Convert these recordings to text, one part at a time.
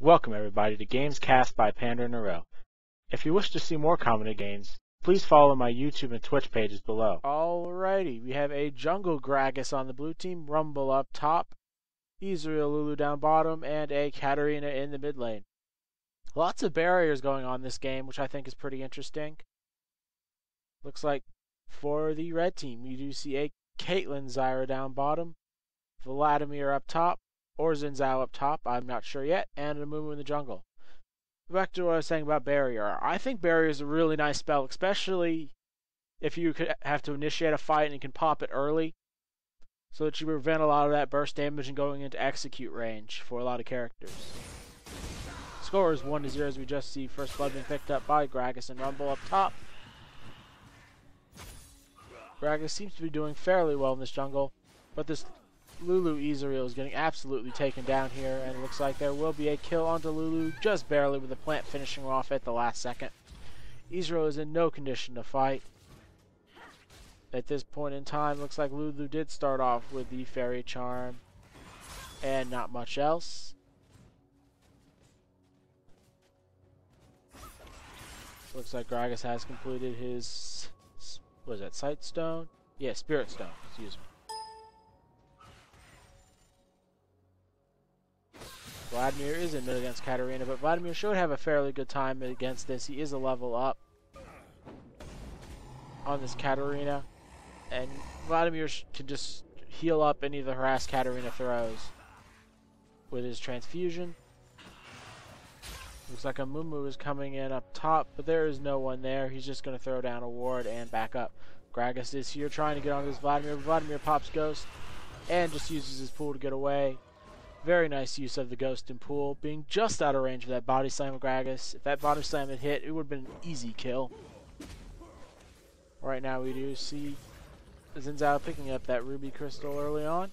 Welcome everybody to Games Cast by PanderNyrl. If you wish to see more commented games, please follow my YouTube and Twitch pages below. Alrighty, we have a jungle Gragas on the blue team, Rumble up top, Ezreal Lulu down bottom, and a Katarina in the mid lane. Lots of barriers going on this game, which I think is pretty interesting. Looks like for the red team, we do see a Caitlyn Zyra down bottom, Vladimir up top, or Xin Zhao up top, I'm not sure yet, and Amumu in the jungle. Back to what I was saying about Barrier. I think Barrier is a really nice spell, especially if you could have to initiate a fight and you can pop it early, so that you prevent a lot of that burst damage and going into execute range for a lot of characters. Score is 1-0 as we just see first blood being picked up by Gragas and Rumble up top. Gragas seems to be doing fairly well in this jungle, but this Lulu Ezreal is getting absolutely taken down here, and it looks like there will be a kill onto Lulu, just barely, with the plant finishing off at the last second. Ezreal is in no condition to fight. At this point in time, looks like Lulu did start off with the Fairy Charm, and not much else. Looks like Gragas has completed his, what is that, Sight Stone? Yeah, Spirit Stone, excuse me. Vladimir is in mid against Katarina, but Vladimir should have a fairly good time against this. He is a level up on this Katarina, and Vladimir can just heal up any of the harass Katarina throws with his transfusion. Looks like Amumu is coming in up top, but there is no one there. He's just going to throw down a ward and back up. Gragas is here trying to get on this Vladimir. Vladimir pops Ghost and just uses his pool to get away. Very nice use of the Ghost and pool, being just out of range of that body slam of Gragas. If that body slam had hit, it would have been an easy kill. Right now we do see Xin Zhao picking up that Ruby Crystal early on.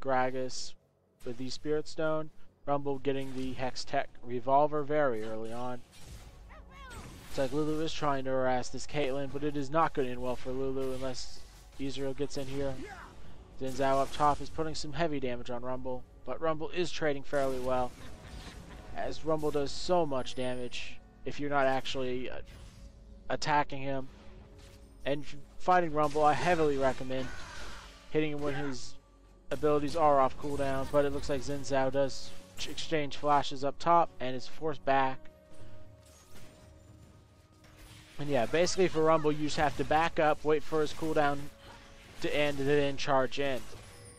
Gragas with the Spirit Stone. Rumble getting the Hex Tech Revolver very early on. It's like Lulu is trying to harass this Caitlyn, but it is not going to end well for Lulu unless Ezreal gets in here. Xin Zhao up top is putting some heavy damage on Rumble, but Rumble is trading fairly well, as Rumble does so much damage if you're not actually attacking him. And fighting Rumble, I heavily recommend hitting him when his abilities are off cooldown, but it looks like Xin Zhao does exchange flashes up top and is forced back. And yeah, basically for Rumble, you just have to back up, wait for his cooldown to end, and then charge in.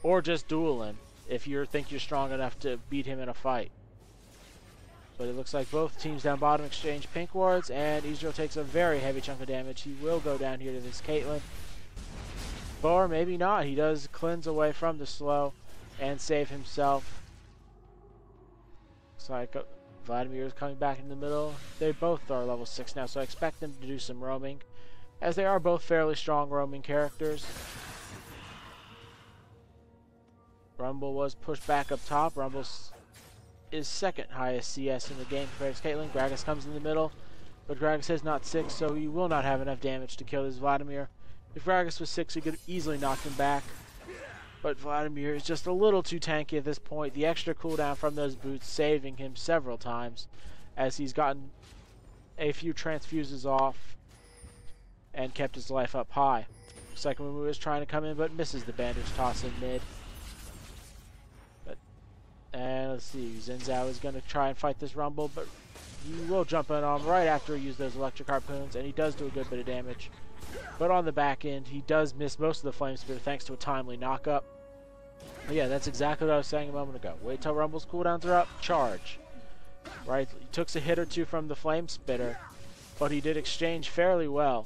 Or just duel him if you think you're strong enough to beat him in a fight. But it looks like both teams down bottom exchange pink wards, and Ezreal takes a very heavy chunk of damage. He will go down here to this Caitlyn. Or maybe not. He does cleanse away from the slow and save himself. Looks like Vladimir is coming back in the middle. They both are level 6 now, so I expect them to do some roaming, as they are both fairly strong roaming characters. Rumble was pushed back up top. Rumble is second highest CS in the game compared to Caitlyn. Gragas comes in the middle, but Gragas is not 6, so he will not have enough damage to kill this Vladimir. If Gragas was 6, he could have easily knocked him back, but Vladimir is just a little too tanky at this point. The extra cooldown from those boots saving him several times, as he's gotten a few transfuses off and kept his life up high. Looks like Amumu is trying to come in, but misses the bandage toss in mid. And let's see, Xin Zhao is going to try and fight this Rumble, but he will jump in on him right after he used those electric harpoons, and he does do a good bit of damage. But on the back end, he does miss most of the Flame Spitter thanks to a timely knockup. But yeah, that's exactly what I was saying a moment ago. Wait till Rumble's cooldowns are up, charge. Right, he took a hit or two from the Flame Spitter, but he did exchange fairly well,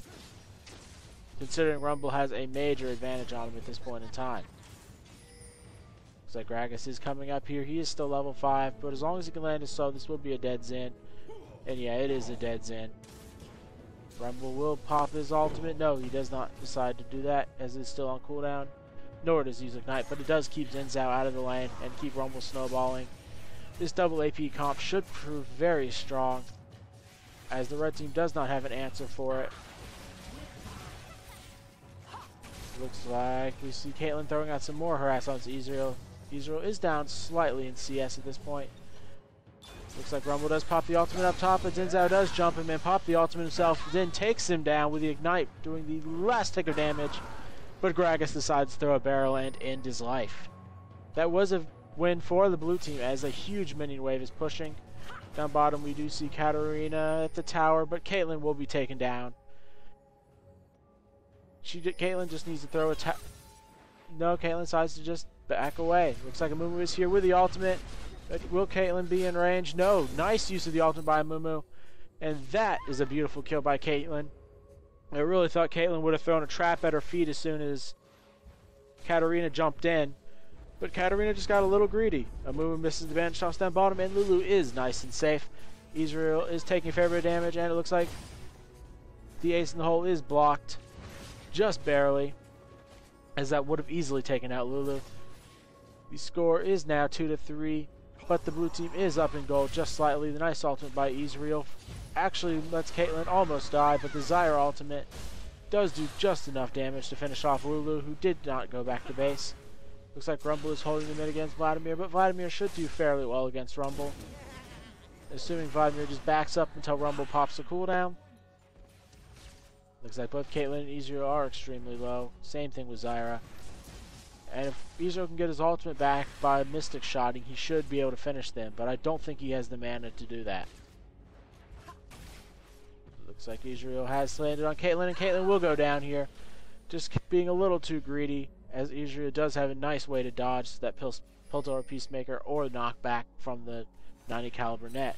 considering Rumble has a major advantage on him at this point in time. Looks like Gragas is coming up here. He is still level 5, but as long as he can land his soul, this will be a dead Xin. And yeah, it is a dead Xin. Rumble will pop his ultimate. No, he does not decide to do that, as it's still on cooldown. Nor does he use Ignite, but it does keep Xin Zhao out of the lane and keep Rumble snowballing. This double AP comp should prove very strong, as the red team does not have an answer for it. Looks like we see Caitlyn throwing out some more harass on Ezreal. Ezreal is down slightly in CS at this point. Looks like Rumble does pop the ultimate up top, but Xin Zhao does jump him and pop the ultimate himself. Then takes him down with the Ignite, doing the last tick of damage. But Gragas decides to throw a barrel and end his life. That was a win for the blue team as a huge minion wave is pushing. Down bottom we do see Katarina at the tower, but Caitlyn will be taken down. Caitlyn just needs to throw a No, Caitlyn decides to just back away. Looks like Amumu is here with the ultimate. But will Caitlyn be in range? No. Nice use of the ultimate by Amumu. And that is a beautiful kill by Caitlyn. I really thought Caitlyn would have thrown a trap at her feet as soon as Katarina jumped in. But Katarina just got a little greedy. Amumu misses the banish toss down bottom, and Lulu is nice and safe. Ezreal is taking a fair bit of damage, and it looks like the ace in the hole is blocked. Just barely, as that would have easily taken out Lulu. The score is now 2-3, but the blue team is up in gold just slightly. The nice ultimate by Ezreal actually lets Caitlyn almost die, but the Zyra ultimate does do just enough damage to finish off Lulu, who did not go back to base. Looks like Rumble is holding the mid against Vladimir, but Vladimir should do fairly well against Rumble. Assuming Vladimir just backs up until Rumble pops a cooldown. Looks like both Caitlyn and Ezreal are extremely low. Same thing with Zyra. And if Ezreal can get his ultimate back by Mystic Shotting, he should be able to finish them, but I don't think he has the mana to do that. Looks like Ezreal has landed on Caitlyn, and Caitlyn will go down here. Just being a little too greedy, as Ezreal does have a nice way to dodge that Piltover Peacemaker or knockback from the 90 caliber net.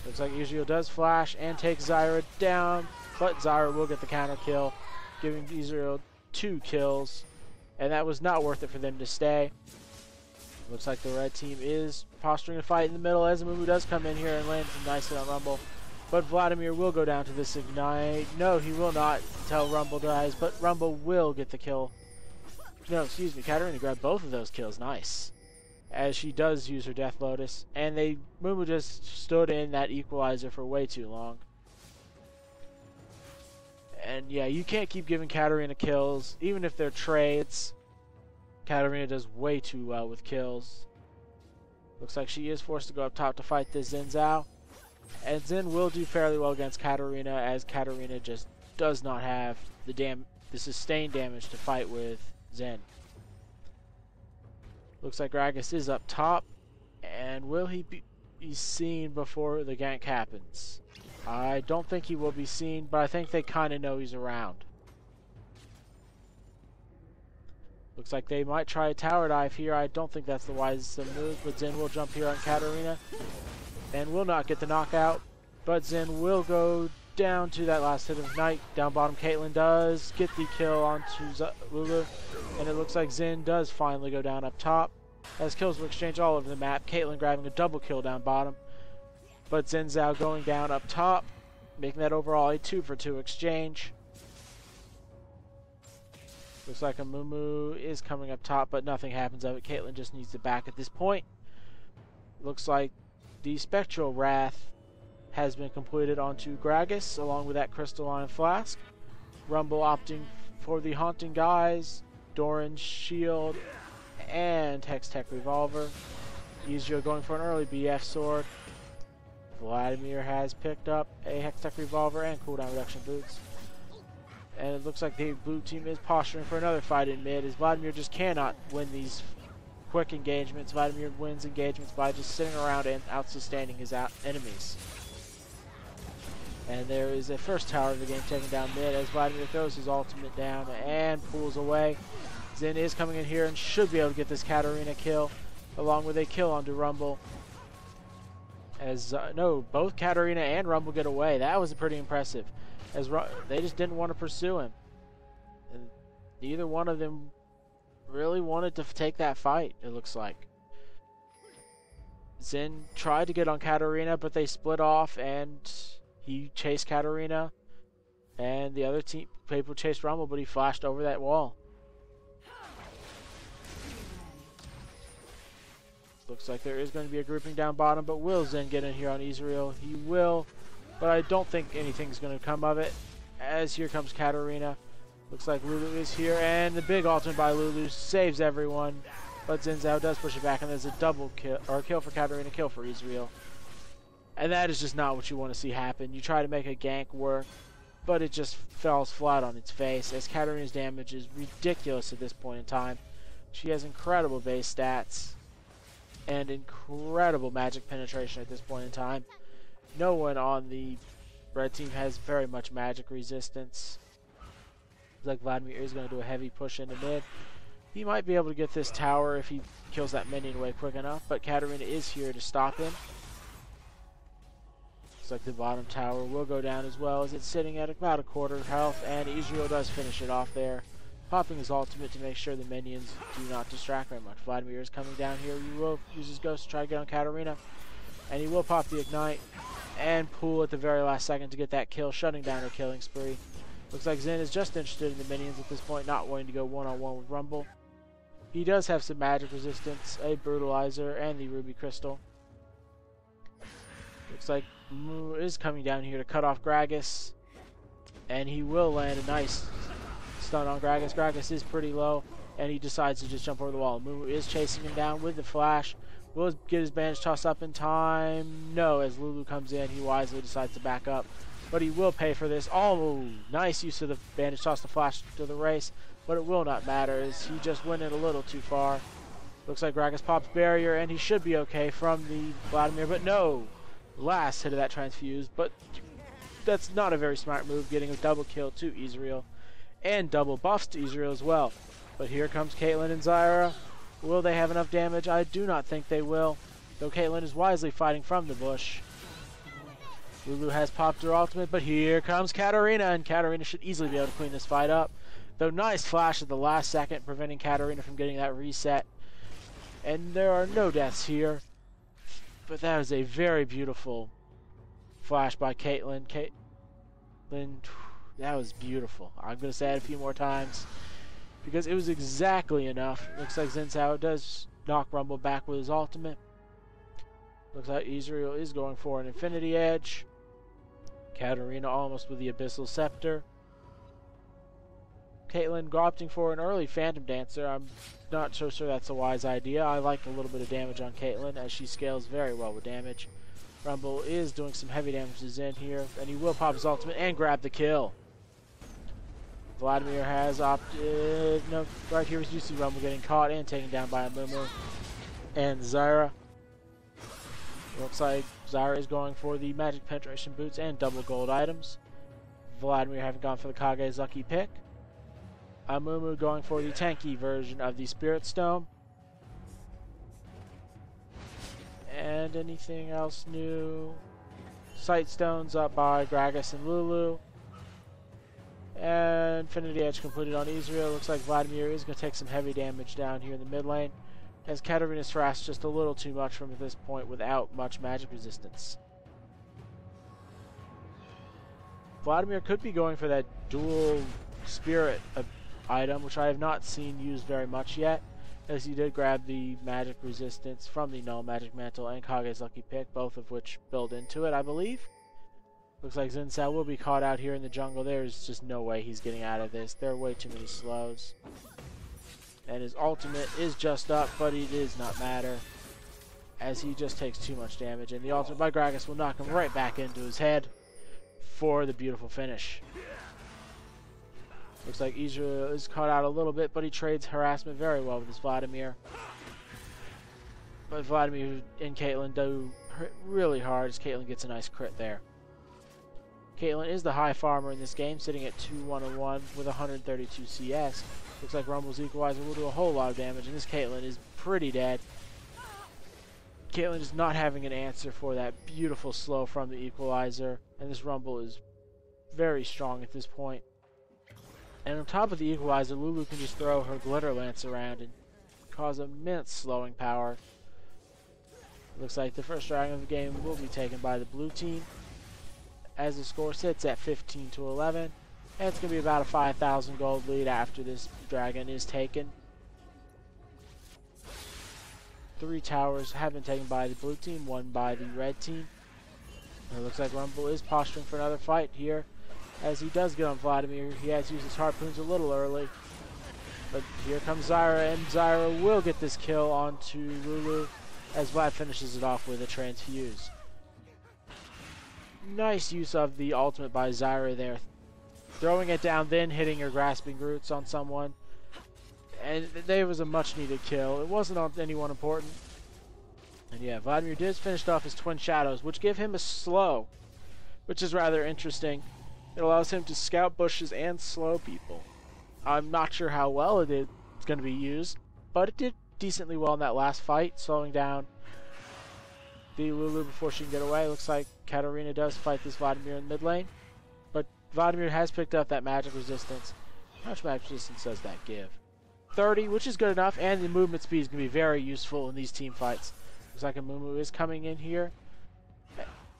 Looks like Ezreal does flash and takes Zyra down, but Zyra will get the counter kill, giving Ezreal 2 kills, and that was not worth it for them to stay. Looks like the red team is posturing a fight in the middle as Amumu does come in here and lands nicely on Rumble. But Vladimir will go down to this Ignite. No, he will not until Rumble dies, but Rumble will get the kill. No, excuse me, Katarina grabbed both of those kills. Nice. As she does use her Death Lotus, and Mumu just stood in that equalizer for way too long. And yeah, you can't keep giving Katarina kills, even if they're trades. Katarina does way too well with kills. Looks like she is forced to go up top to fight this Xin Zhao. And Xin will do fairly well against Katarina, as Katarina just does not have the sustained damage to fight with Xin. Looks like Gragas is up top, and will he be seen before the gank happens? I don't think he will be seen, but I think they kind of know he's around. Looks like they might try a tower dive here. I don't think that's the wisest move, but Xin will jump here on Katarina and will not get the knockout. But Xin will go down to that last hit of Night. Down bottom, Caitlyn does get the kill onto Lulu, and it looks like Xin does finally go down up top, as kills will exchange all over the map. Caitlyn grabbing a double kill down bottom, but Xin Zhao going down up top, making that overall a 2-for-2 exchange. Looks like Amumu is coming up top, but nothing happens of it. Caitlyn just needs to back at this point. Looks like the Spectral Wrath has been completed onto Gragas, along with that Crystalline Flask. Rumble opting for the Haunting Guise, Doran's Shield, and Hextech Revolver. Ezreal going for an early BF Sword. Vladimir has picked up a Hextech Revolver and cooldown reduction boots. And it looks like the blue team is posturing for another fight in mid, as Vladimir just cannot win these quick engagements. Vladimir wins engagements by just sitting around and out-sustaining his enemies. And there is a first tower of the game taken down mid as Vladimir throws his ultimate down and pulls away. Xin is coming in here and should be able to get this Katarina kill, along with a kill onto Rumble. As no, both Katarina and Rumble get away. That was pretty impressive, as they just didn't want to pursue him. And neither one of them really wanted to take that fight, it looks like. Xin tried to get on Katarina, but they split off, and he chased Katarina, and the other people chased Rumble, but he flashed over that wall. Looks like there is going to be a grouping down bottom, but will Xin get in here on Ezreal? He will, but I don't think anything's going to come of it, as here comes Katarina. Looks like Lulu is here, and the big ultimate by Lulu saves everyone. But Xin Zhao does push it back, and there's a double kill, or a kill for Katarina, kill for Ezreal. And that is just not what you want to see happen. You try to make a gank work, but it just falls flat on its face, as Katarina's damage is ridiculous at this point in time. She has incredible base stats, and incredible magic penetration at this point in time. No one on the red team has very much magic resistance. Looks like Vladimir is going to do a heavy push into mid. He might be able to get this tower if he kills that minion away quick enough, but Katarina is here to stop him. Looks like the bottom tower will go down as well, as it's sitting at about a quarter health, and Ezreal does finish it off there, popping his ultimate to make sure the minions do not distract very much. Vladimir is coming down here. He will use his ghost to try to get on Katarina, and he will pop the ignite and pull at the very last second to get that kill, shutting down her killing spree. Looks like Xin is just interested in the minions at this point, not wanting to go one-on-one with Rumble. He does have some magic resistance, a brutalizer, and the ruby crystal. Looks like Amumu is coming down here to cut off Gragas, and he will land a nice stun on Gragas. Gragas is pretty low, and he decides to just jump over the wall. Amumu is chasing him down with the flash. Will get his bandage toss up in time? No, as Lulu comes in, he wisely decides to back up. But he will pay for this. Oh, nice use of the bandage toss to flash to the race. But it will not matter, as he just went in a little too far. Looks like Gragas pops barrier, and he should be okay from the Vladimir. But no, last hit of that transfuse. But that's not a very smart move, getting a double kill to Ezreal. And double buffs to Ezreal as well. But here comes Caitlyn and Zyra. Will they have enough damage? I do not think they will, though Caitlyn is wisely fighting from the bush. Lulu has popped her ultimate, but here comes Katarina, and Katarina should easily be able to clean this fight up. Though nice flash at the last second, preventing Katarina from getting that reset. And there are no deaths here, but that was a very beautiful flash by Caitlyn. Caitlyn, that was beautiful. I'm going to say it a few more times, because it was exactly enough. Looks like Xin Zhao does knock Rumble back with his ultimate. Looks like Ezreal is going for an Infinity Edge. Katarina almost with the Abyssal Scepter. Caitlyn opting for an early Phantom Dancer. I'm not so sure that's a wise idea. I like a little bit of damage on Caitlyn, as she scales very well with damage. Rumble is doing some heavy damage to Xin here, and he will pop his ultimate and grab the kill. Vladimir has opted... No, right here you see Rumble getting caught and taken down by Amumu and Zyra. Looks like Zyra is going for the magic penetration boots and double gold items. Vladimir having gone for the Kage's lucky pick. Amumu going for the tanky version of the Spirit Stone. And anything else new? Sight Stones up by Gragas and Lulu. And Infinity Edge completed on Ezreal. Looks like Vladimir is going to take some heavy damage down here in the mid lane, as Katarina's harassed just a little too much from at this point without much magic resistance. Vladimir could be going for that dual spirit item, which I have not seen used very much yet, as he did grab the magic resistance from the Null Magic Mantle and Kage's lucky pick, both of which build into it, I believe. Looks like Xin Zhao will be caught out here in the jungle. There's just no way he's getting out of this. There are way too many slows. And his ultimate is just up, but it does not matter, as he just takes too much damage. And the ultimate by Gragas will knock him right back into his head for the beautiful finish. Looks like Ezreal is caught out a little bit, but he trades harassment very well with his Vladimir. But Vladimir and Caitlyn do really hard, as Caitlyn gets a nice crit there. Caitlyn is the high farmer in this game, sitting at 2-1-1 with 132 CS. Looks like Rumble's Equalizer will do a whole lot of damage, and this Caitlyn is pretty dead. Caitlyn is not having an answer for that beautiful slow from the Equalizer, and this Rumble is very strong at this point. And on top of the Equalizer, Lulu can just throw her Glitter Lance around and cause immense slowing power. Looks like the first dragon of the game will be taken by the blue team, as the score sits at 15-11. And it's going to be about a 5,000 gold lead after this dragon is taken. 3 towers have been taken by the blue team, 1 by the red team. And it looks like Rumble is posturing for another fight here, as he does get on Vladimir. He has used his harpoons a little early, But here comes Zyra, and Zyra will get this kill onto Lulu as Vlad finishes it off with a transfuse. Nice use of the ultimate by Zyra there. Throwing it down, then hitting her grasping roots on someone. And there was a much needed kill. It wasn't on anyone important. And yeah, Vladimir did finish off his twin shadows, which give him a slow, which is rather interesting. It allows him to scout bushes and slow people. I'm not sure how well it's going to be used, but it did decently well in that last fight, slowing down the Lulu before she can get away. Looks like Katarina does fight this Vladimir in mid lane, but Vladimir has picked up that magic resistance. How much magic resistance does that give? 30, which is good enough, and the movement speed is going to be very useful in these team fights. Looks like Amumu is coming in here,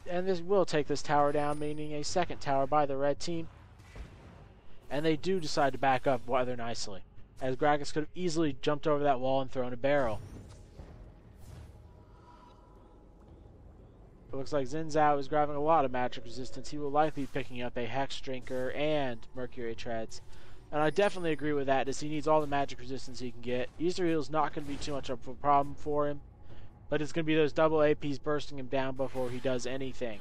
and this will take this tower down, meaning a second tower by the red team. And they do decide to back up rather nicely, as Gragas could have easily jumped over that wall and thrown a barrel. It looks like Xin Zhao is grabbing a lot of magic resistance. He will likely be picking up a Hex Drinker and Mercury Treads. And I definitely agree with that, as he needs all the magic resistance he can get. Ezreal is not going to be too much of a problem for him, but it's going to be those double APs bursting him down before he does anything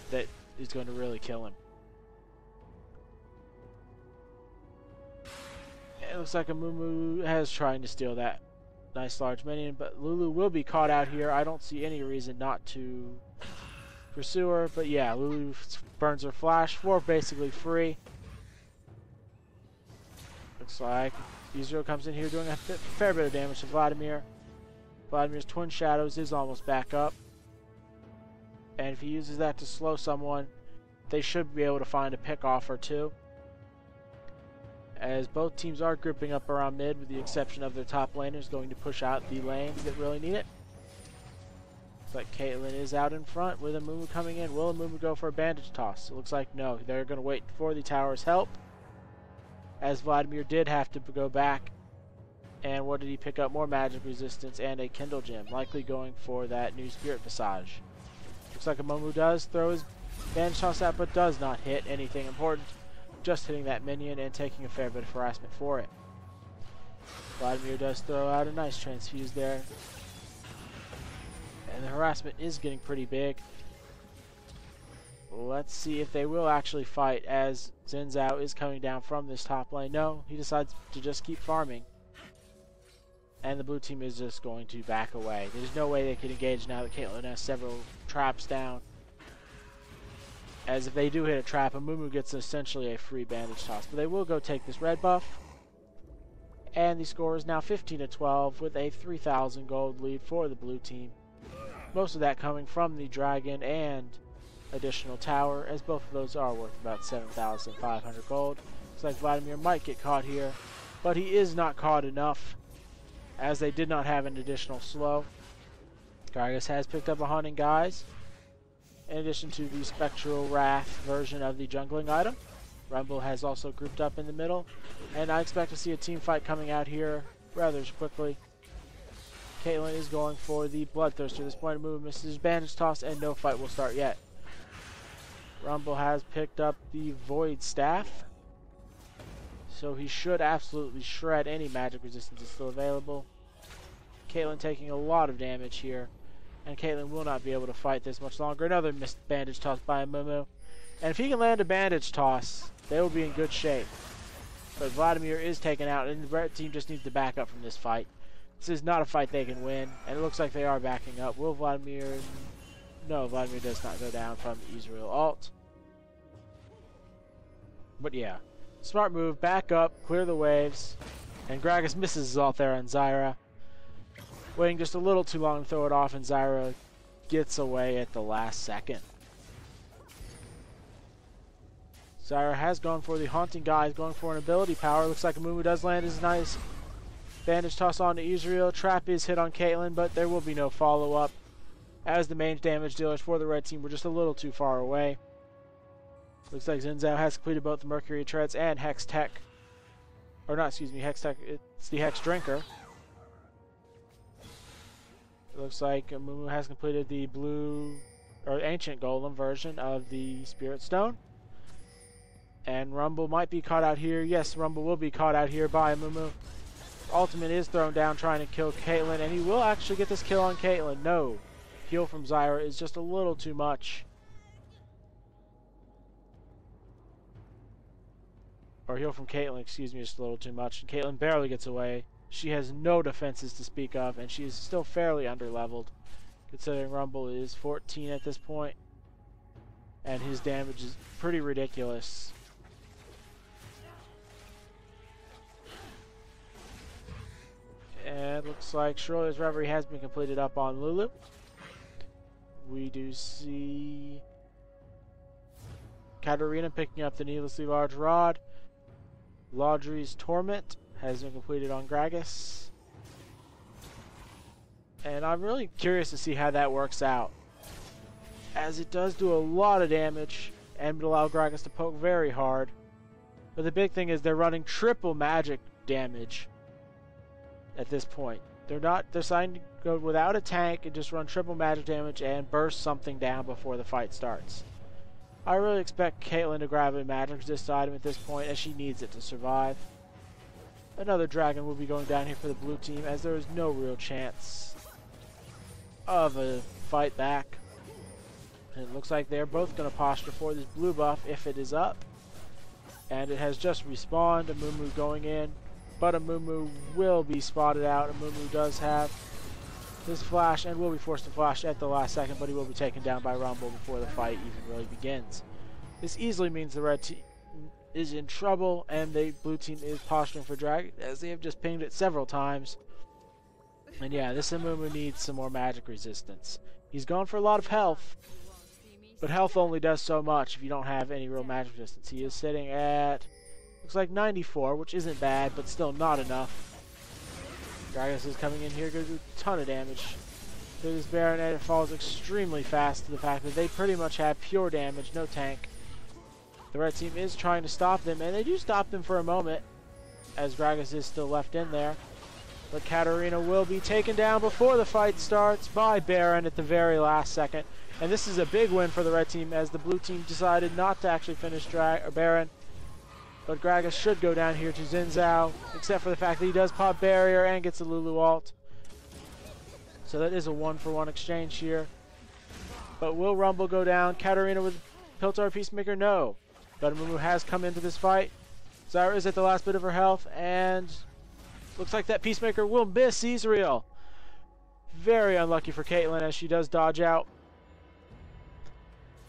that is going to really kill him. It looks like Amumu has trying to steal that nice large minion, but Lulu will be caught out here. I don't see any reason not to pursue her, but yeah, Lulu burns her flash for basically free. Looks like Ezreal comes in here doing a fair bit of damage to Vladimir. Vladimir's Twin Shadows is almost back up, and if he uses that to slow someone, they should be able to find a pick off or two, as both teams are grouping up around mid, with the exception of their top laners going to push out the lanes that really need it. Looks like Caitlyn is out in front with Amumu coming in. Will Amumu go for a bandage toss? It looks like no. They're going to wait for the tower's help, as Vladimir did have to go back. And what did he pick up? More magic resistance and a Kindle Gem, likely going for that new Spirit Visage. Looks like Amumu does throw his bandage toss out, but does not hit anything important. Just hitting that minion and taking a fair bit of harassment for it. Vladimir does throw out a nice transfuse there, and the harassment is getting pretty big. Let's see if they will actually fight, as Xin Zhao is coming down from this top lane. No, he decides to just keep farming, and the blue team is just going to back away. There's no way they can engage now that Caitlyn has several traps down, as if they do hit a trap, Amumu gets essentially a free bandage toss. But they will go take this red buff, and the score is now 15-12 with a 3,000 gold lead for the blue team. Most of that coming from the dragon and additional tower, as both of those are worth about 7,500 gold. Looks like Vladimir might get caught here, but he is not caught enough, as they did not have an additional slow. Gragas has picked up a Hunting Guise, in addition to the Spectral Wrath version of the jungling item. Rumble has also grouped up in the middle, and I expect to see a team fight coming out here rather quickly. Caitlyn is going for the Bloodthirster. At this point, Amumu misses his bandage toss, and no fight will start yet. Rumble has picked up the Void Staff, so he should absolutely shred any magic resistance that's still available. Caitlyn taking a lot of damage here, and Caitlyn will not be able to fight this much longer. Another missed bandage toss by Amumu, and if he can land a bandage toss, they will be in good shape. But Vladimir is taken out, and the red team just needs to back up from this fight. This is not a fight they can win, and it looks like they are backing up. Will Vladimir... No, Vladimir does not go down from the Ezreal ult. But yeah, smart move, back up, clear the waves, and Gragas misses his ult there on Zyra. Waiting just a little too long to throw it off, and Zyra gets away at the last second. Zyra has gone for the Haunting Guise, going for an ability power. Looks like Amumu does land his nice bandage toss on to Ezreal. Trap is hit on Caitlyn, but there will be no follow-up, as the main damage dealers for the red team were just a little too far away. Looks like Xin Zhao has completed both the Mercury Treads and Hex Tech. Or not, excuse me, Hex Tech, it's the Hex Drinker. It looks like Amumu has completed the blue, or ancient golem version of the Spirit Stone. And Rumble might be caught out here. Yes, Rumble will be caught out here by Amumu. Ultimate is thrown down trying to kill Caitlyn, and he will actually get this kill on Caitlyn. No. Heal from Zyra is just a little too much. Or heal from Caitlyn, excuse me, just a little too much. And Caitlyn barely gets away. She has no defenses to speak of, and she is still fairly underleveled, considering Rumble is 14 at this point. And his damage is pretty ridiculous. And it looks like Schroeder's Reverie has been completed up on Lulu. We do see Katarina picking up the needlessly large rod. Laudry's Torment has been completed on Gragas. And I'm really curious to see how that works out, as it does do a lot of damage and would allow Gragas to poke very hard. But the big thing is they're running triple magic damage at this point. They're deciding to go without a tank and just run triple magic damage and burst something down before the fight starts. I really expect Caitlyn to grab a magic resist item at this point, as she needs it to survive. Another dragon will be going down here for the blue team, as there is no real chance of a fight back. And it looks like they're both going to posture for this blue buff if it is up. And it has just respawned. Amumu going in. But Amumu will be spotted out. Amumu does have his flash and will be forced to flash at the last second, but he will be taken down by Rumble before the fight even really begins. This easily means the red team is in trouble, and the blue team is posturing for Dragon, as they have just pinged it several times. And yeah, this Amumu needs some more magic resistance. He's gone for a lot of health, but health only does so much if you don't have any real magic resistance. He is sitting at, looks like 94, which isn't bad, but still not enough. Gragas is coming in here, going to do a ton of damage to this Baron, and it falls extremely fast to the fact that they pretty much have pure damage, no tank. The red team is trying to stop them, and they do stop them for a moment, as Gragas is still left in there. But Katarina will be taken down before the fight starts by Baron at the very last second. And this is a big win for the red team, as the blue team decided not to actually finish Baron. But Gragas should go down here to Xin Zhao, except for the fact that he does pop barrier and gets a Lulu ult. So that is a 1-for-1 exchange here. But will Rumble go down? Katarina with Piltar Peacemaker? No. But Amumu has come into this fight. Zyra is at the last bit of her health, and looks like that Peacemaker will miss Ezreal. Very unlucky for Caitlyn, as she does dodge out.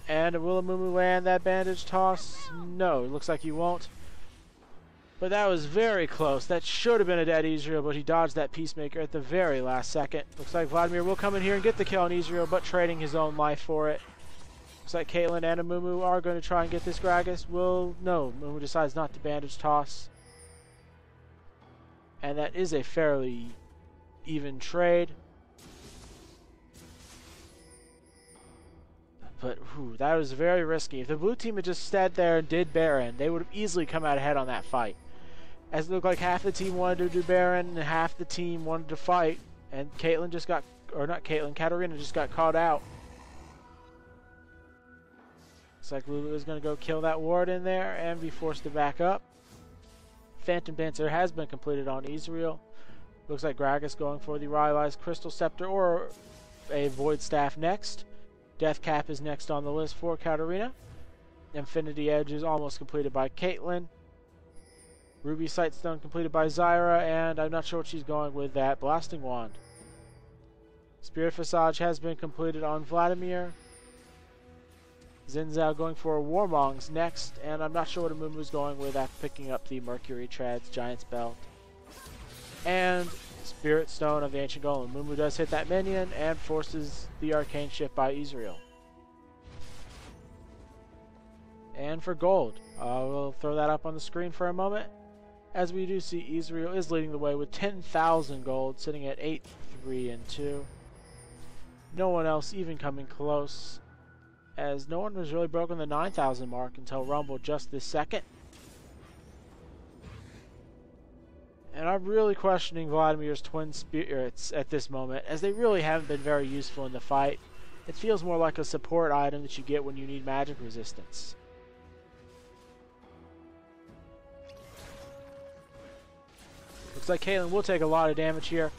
And will Amumu land that bandage toss? No, it looks like he won't. But that was very close. That should have been a dead Ezreal, but he dodged that Peacemaker at the very last second. Looks like Vladimir will come in here and get the kill on Ezreal, but trading his own life for it. Looks like Caitlyn and Amumu are going to try and get this Gragas. No, Amumu decides not to bandage toss. And that is a fairly even trade. But that was very risky. If the blue team had just stayed there and did Baron, they would have easily come out ahead on that fight. As it looked like half the team wanted to do Baron and half the team wanted to fight. And Caitlyn just got, or not Caitlyn, Katarina just got caught out. Looks like Lulu is going to go kill that ward in there and be forced to back up. Phantom Dancer has been completed on Ezreal. Looks like Gragas going for the Rylai's Crystal Scepter or a Void Staff next. Death Cap is next on the list for Katarina. Infinity Edge is almost completed by Caitlyn. Ruby Sightstone completed by Zyra, and I'm not sure what she's going with that Blasting Wand. Spirit Visage has been completed on Vladimir. Xin Zhao going for Warmongs next, and I'm not sure what Amumu's going with after picking up the Mercury Treads Giant's Belt. And Spirit Stone of the Ancient Golem. Amumu does hit that minion and forces the Arcane Shift by Ezreal. And for gold, we'll throw that up on the screen for a moment. As we do see, Ezreal is leading the way with 10,000 gold, sitting at 8-3-2. No one else even coming close, as no one was really broken the 9,000 mark until Rumble just this second. And I'm really questioning Vladimir's twin spirits at this moment, as they really haven't been very useful in the fight. It feels more like a support item that you get when you need magic resistance. Looks like Caitlyn will take a lot of damage here.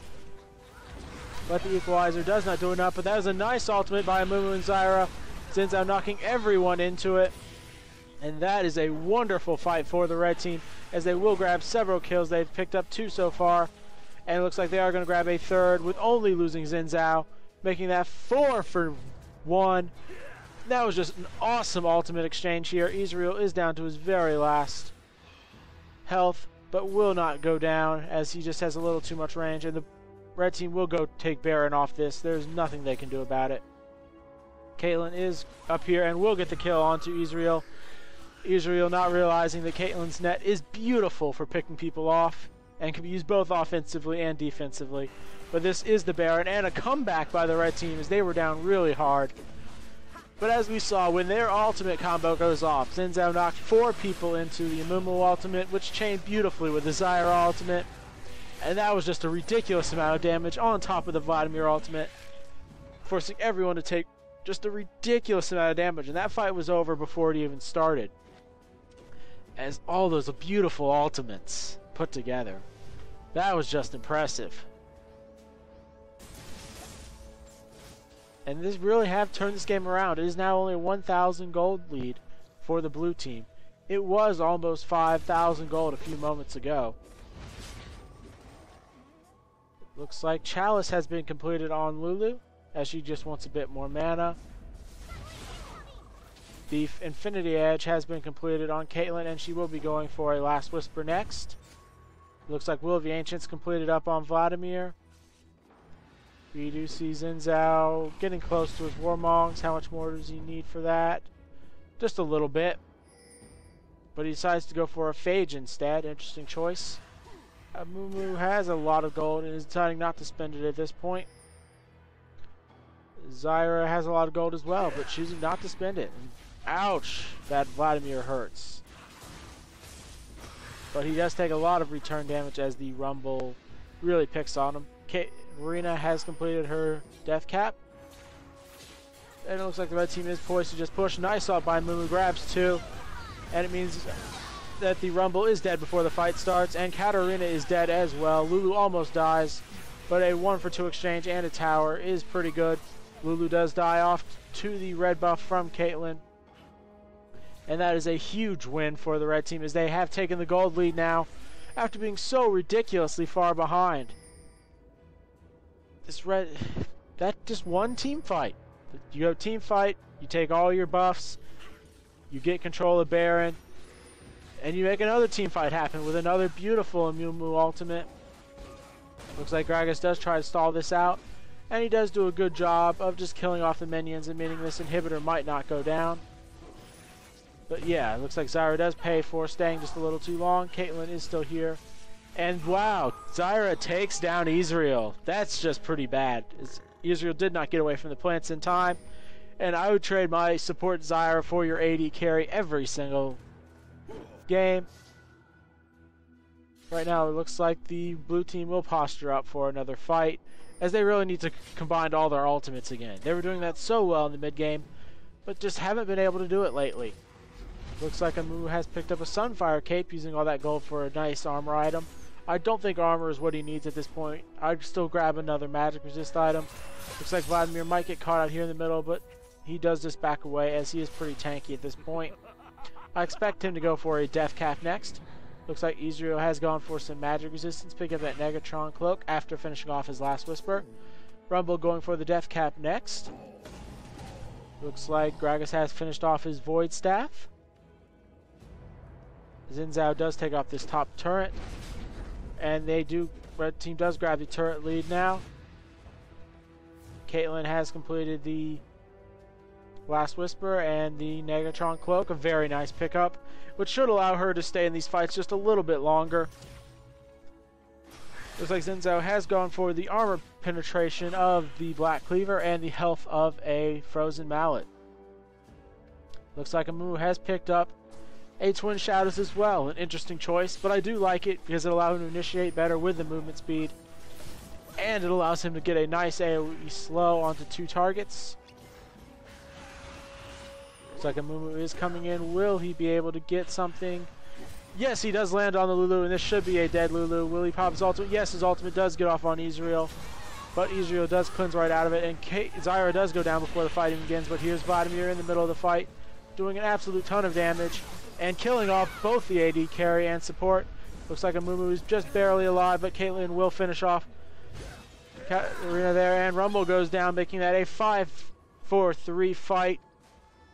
But the equalizer does not do enough. But that was a nice ultimate by Amumu and Zyra. Xin Zhao knocking everyone into it. And that is a wonderful fight for the red team, as they will grab several kills. They've picked up 2 so far. And it looks like they are going to grab a 3rd with only losing Xin Zhao, making that 4 for 1. That was just an awesome ultimate exchange here. Ezreal is down to his very last health, but will not go down as he just has a little too much range. And the red team will go take Baron off this. There's nothing they can do about it. Caitlyn is up here and will get the kill onto Ezreal. Ezreal not realizing that Caitlyn's net is beautiful for picking people off and can be used both offensively and defensively. But this is the Baron, and a comeback by the red team as they were down really hard. But as we saw, when their ultimate combo goes off, Xin Zhao knocked 4 people into the Amumu ultimate, which chained beautifully with the Zyra ultimate. And that was just a ridiculous amount of damage on top of the Vladimir ultimate, forcing everyone to take just a ridiculous amount of damage. And that fight was over before it even started, as all those beautiful ultimates put together. That was just impressive. And this really have turned this game around. It is now only a 1,000 gold lead for the blue team. It was almost 5,000 gold a few moments ago. It looks like Chalice has been completed on Lulu, as she just wants a bit more mana. The Infinity Edge has been completed on Caitlyn, and she will be going for a Last Whisper next. Looks like Will of the Ancients completed up on Vladimir. We do see Xin Zhao getting close to his Warmongs. How much more does he need for that? Just a little bit. But he decides to go for a Phage instead. Interesting choice. Amumu has a lot of gold and is deciding not to spend it at this point. Zyra has a lot of gold as well, but choosing not to spend it. Ouch! That Vladimir hurts. But he does take a lot of return damage as the Rumble really picks on him. Katarina has completed her death cap. And it looks like the red team is poised to just push. Nice up by Amumu, grabs 2. And it means that the Rumble is dead before the fight starts. And Katarina is dead as well. Lulu almost dies. But a 1-for-2 exchange and a tower is pretty good. Lulu does die off to the red buff from Caitlyn. And that is a huge win for the red team, as they have taken the gold lead now after being so ridiculously far behind. That's just one team fight. You go team fight, you take all your buffs, you get control of Baron, and you make another team fight happen with another beautiful Amumu ultimate. Looks like Gragas does try to stall this out, and he does do a good job of just killing off the minions and meaning this inhibitor might not go down. But yeah, it looks like Zyra does pay for staying just a little too long. Caitlyn is still here. And wow, Zyra takes down Ezreal. That's just pretty bad. Ezreal did not get away from the plants in time. And I would trade my support Zyra for your AD carry every single game. Right now it looks like the blue team will posture up for another fight, as they really need to combine all their ultimates again. They were doing that so well in the mid game, but just haven't been able to do it lately. Looks like Amumu has picked up a Sunfire Cape, using all that gold for a nice armor item. I don't think armor is what he needs at this point. I'd still grab another magic resist item. Looks like Vladimir might get caught out here in the middle, but he does just back away, as he is pretty tanky at this point. I expect him to go for a death cap next. Looks like Ezreal has gone for some magic resistance, pick up that Negatron cloak after finishing off his Last Whisper. Rumble going for the death cap next. Looks like Gragas has finished off his Void Staff. Xin Zhao does take off this top turret, and red team does grab the turret lead now. Caitlyn has completed the Last Whisper and the Negatron cloak, a very nice pickup, which should allow her to stay in these fights just a little bit longer. Looks like Xin Zhao has gone for the armor penetration of the Black Cleaver and the health of a Frozen Mallet. Looks like Amumu has picked up a Twin Shadows as well, an interesting choice, but I do like it because it allows him to initiate better with the movement speed, and it allows him to get a nice AoE slow onto 2 targets. Looks like Amumu is coming in. Will he be able to get something? Yes, he does land on the Lulu, and this should be a dead Lulu. Will he pop his ultimate? Yes, his ultimate does get off on Ezreal, but Ezreal does cleanse right out of it, and Zyra does go down before the fighting begins, but here's Vladimir in the middle of the fight, doing an absolute ton of damage, and killing off both the AD carry and support. Looks like Amumu is just barely alive, but Caitlyn will finish off Katarina there, and Rumble goes down, making that a 5-4-3 fight,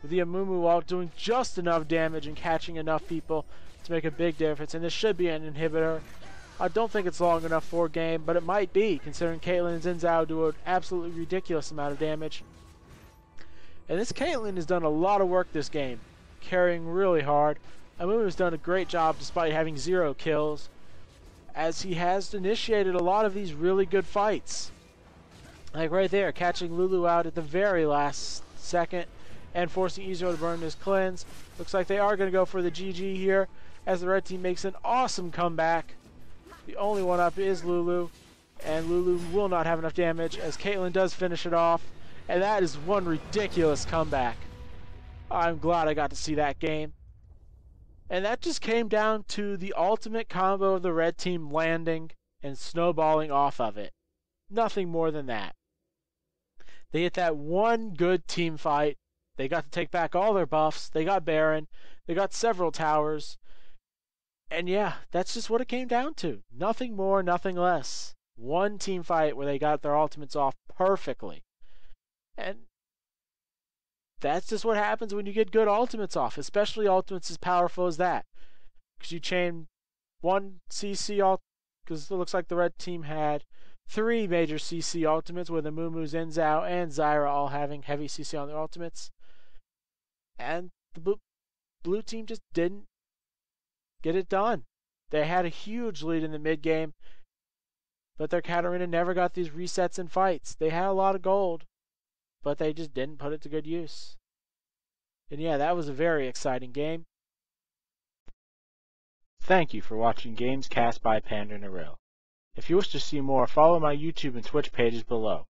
with the Amumu ult doing just enough damage and catching enough people to make a big difference, and this should be an inhibitor. I don't think it's long enough for a game, but it might be, considering Caitlyn and Xin Zhao do an absolutely ridiculous amount of damage. And this Caitlyn has done a lot of work this game, carrying really hard. Amumu has done a great job despite having 0 kills, as he has initiated a lot of these really good fights. Like right there, catching Lulu out at the very last second and forcing Ezreal to burn his cleanse. Looks like they are going to go for the GG here, as the red team makes an awesome comeback. The only one up is Lulu, and Lulu will not have enough damage as Caitlyn does finish it off, and that is one ridiculous comeback. I'm glad I got to see that game. And that just came down to the ultimate combo of the red team landing and snowballing off of it. Nothing more than that. They hit that one good team fight. They got to take back all their buffs. They got Baron. They got several towers. And yeah, that's just what it came down to. Nothing more, nothing less. One team fight where they got their ultimates off perfectly. And that's just what happens when you get good ultimates off, especially ultimates as powerful as that. Because you chain one CC ult, because it looks like the red team had 3 major CC ultimates, with Amumu, Xin Zhao, and Zyra all having heavy CC on their ultimates. And the blue team just didn't get it done. They had a huge lead in the mid game, but their Katarina never got these resets and fights. They had a lot of gold, but they just didn't put it to good use. And yeah, that was a very exciting game. Thank you for watching Games Cast by PanderNyrl. If you wish to see more, follow my YouTube and Twitch pages below.